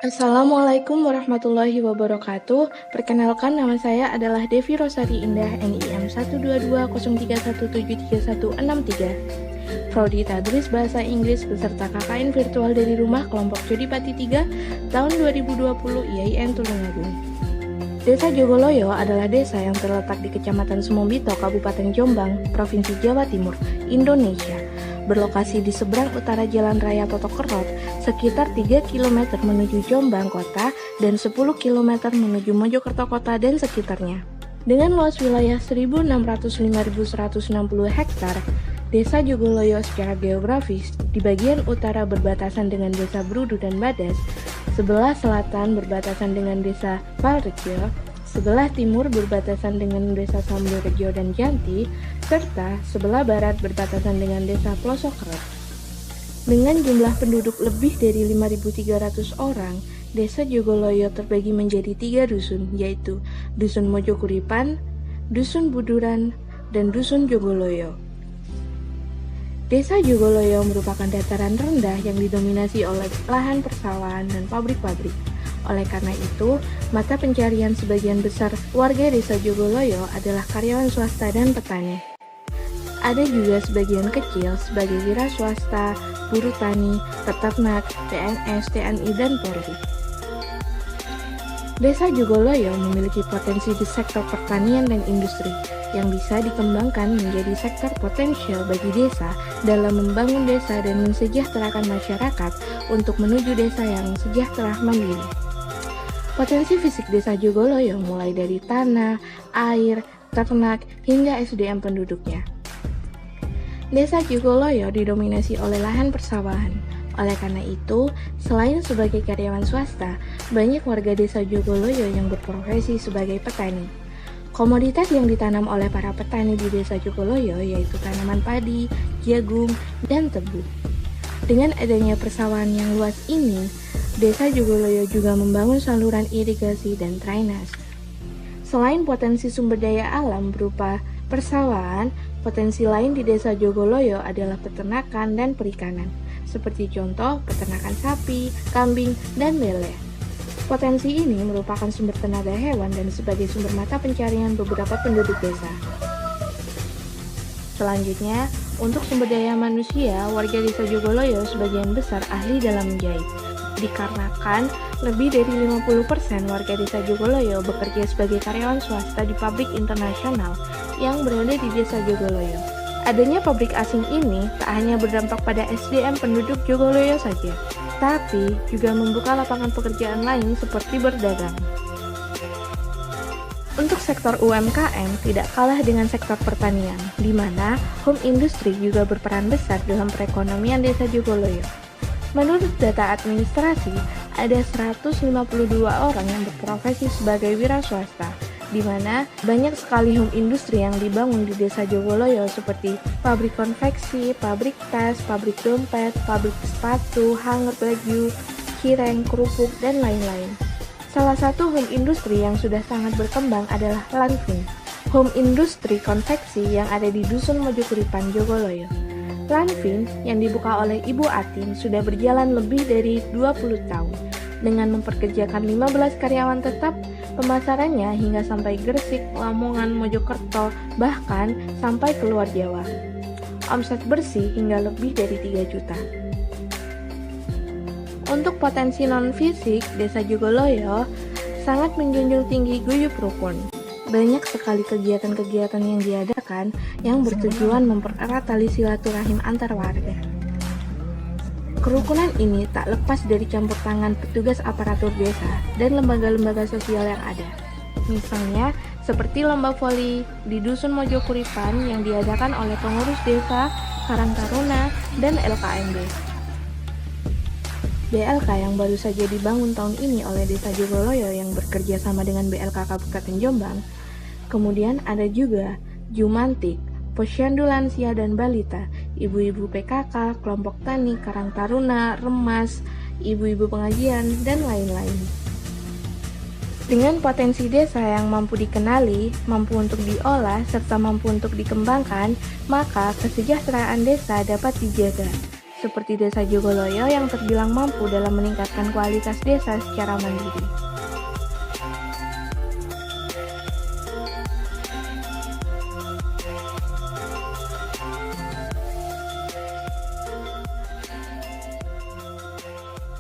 Assalamualaikum warahmatullahi wabarakatuh. Perkenalkan, nama saya adalah Devi Rosari Indah, NIM 12203173163. Prodi Tadris Bahasa Inggris beserta KKN Virtual dari Rumah Kelompok Jodipati 3 tahun 2020 IAIN Tulungagung. Desa Jogoloyo adalah desa yang terletak di Kecamatan Sumombito, Kabupaten Jombang, Provinsi Jawa Timur, Indonesia. Berlokasi di seberang utara Jalan Raya Totokerot, sekitar 3 km menuju Jombang Kota dan 10 km menuju Mojokerto Kota dan sekitarnya. Dengan luas wilayah 1.605.160 hektar, Desa Jogoloyo secara geografis di bagian utara berbatasan dengan Desa Brudu dan Badas, sebelah selatan berbatasan dengan Desa Palrejo, sebelah timur berbatasan dengan Desa Sambilrejo dan Janti, serta sebelah barat berbatasan dengan Desa Plosokerot. Dengan jumlah penduduk lebih dari 5.300 orang, Desa Jogoloyo terbagi menjadi 3 dusun, yaitu Dusun Mojokuripan, Dusun Buduran, dan Dusun Jogoloyo. Desa Jogoloyo merupakan dataran rendah yang didominasi oleh lahan persawahan dan pabrik-pabrik. Oleh karena itu, mata pencarian sebagian besar warga Desa Jogoloyo adalah karyawan swasta dan petani. Ada juga sebagian kecil sebagai wira swasta, buruh tani, peternak, PNS, TNI, dan Polri. Desa Jogoloyo memiliki potensi di sektor pertanian dan industri yang bisa dikembangkan menjadi sektor potensial bagi desa dalam membangun desa dan mensejahterakan masyarakat untuk menuju desa yang sejahtera mandiri. Potensi fisik Desa Jogoloyo mulai dari tanah, air, ternak, hingga SDM penduduknya. Desa Jogoloyo didominasi oleh lahan persawahan. Oleh karena itu, selain sebagai karyawan swasta, banyak warga Desa Jogoloyo yang berprofesi sebagai petani. Komoditas yang ditanam oleh para petani di Desa Jogoloyo yaitu tanaman padi, jagung, dan tebu. Dengan adanya persawahan yang luas ini, Desa Jogoloyo juga membangun saluran irigasi dan drainase. Selain potensi sumber daya alam berupa persawahan, potensi lain di Desa Jogoloyo adalah peternakan dan perikanan, seperti contoh peternakan sapi, kambing, dan lele. Potensi ini merupakan sumber tenaga hewan dan sebagai sumber mata pencarian beberapa penduduk desa. Selanjutnya, untuk sumber daya manusia, warga Desa Jogoloyo sebagian besar ahli dalam menjahit. Dikarenakan lebih dari 50% warga Desa Jogoloyo bekerja sebagai karyawan swasta di pabrik internasional yang berada di Desa Jogoloyo. Adanya pabrik asing ini tak hanya berdampak pada SDM penduduk Jogoloyo saja, tapi juga membuka lapangan pekerjaan lain seperti berdagang. Untuk sektor UMKM tidak kalah dengan sektor pertanian, di mana home industry juga berperan besar dalam perekonomian Desa Jogoloyo. Menurut data administrasi, ada 152 orang yang berprofesi sebagai wira swasta, di mana banyak sekali home industri yang dibangun di Desa Jogoloyo seperti pabrik konveksi, pabrik tas, pabrik dompet, pabrik sepatu, hanger baju, cireng, kerupuk, dan lain-lain. Salah satu home industri yang sudah sangat berkembang adalah Lanvin, home industri konveksi yang ada di Dusun Mojokuripan, Jogoloyo. Lanvin yang dibuka oleh Ibu Atin sudah berjalan lebih dari 20 tahun dengan memperkerjakan 15 karyawan tetap. Pemasarannya hingga sampai Gresik, Lamongan, Mojokerto, bahkan sampai keluar Jawa. Omset bersih hingga lebih dari 3 juta. Untuk potensi non-fisik, Desa Jogoloyo sangat menjunjung tinggi guyup rukun. Banyak sekali kegiatan-kegiatan yang diadakan yang bertujuan mempererat tali silaturahim antar warga. Kerukunan ini tak lepas dari campur tangan petugas aparatur desa dan lembaga-lembaga sosial yang ada. Misalnya, seperti lomba voli di Dusun Mojokuripan yang diadakan oleh pengurus desa, Karang Taruna, dan LKMB. BLK yang baru saja dibangun tahun ini oleh Desa Jogoloyo yang bekerja sama dengan BLK Kabupaten Jombang. Kemudian ada juga Jumantik, Posyandu Lansia dan Balita, ibu-ibu PKK, kelompok tani, Karang Taruna, Remas, ibu-ibu pengajian, dan lain-lain. Dengan potensi desa yang mampu dikenali, mampu untuk diolah, serta mampu untuk dikembangkan, maka kesejahteraan desa dapat dijaga. seperti Desa Jogoloyo yang terbilang mampu dalam meningkatkan kualitas desa secara mandiri.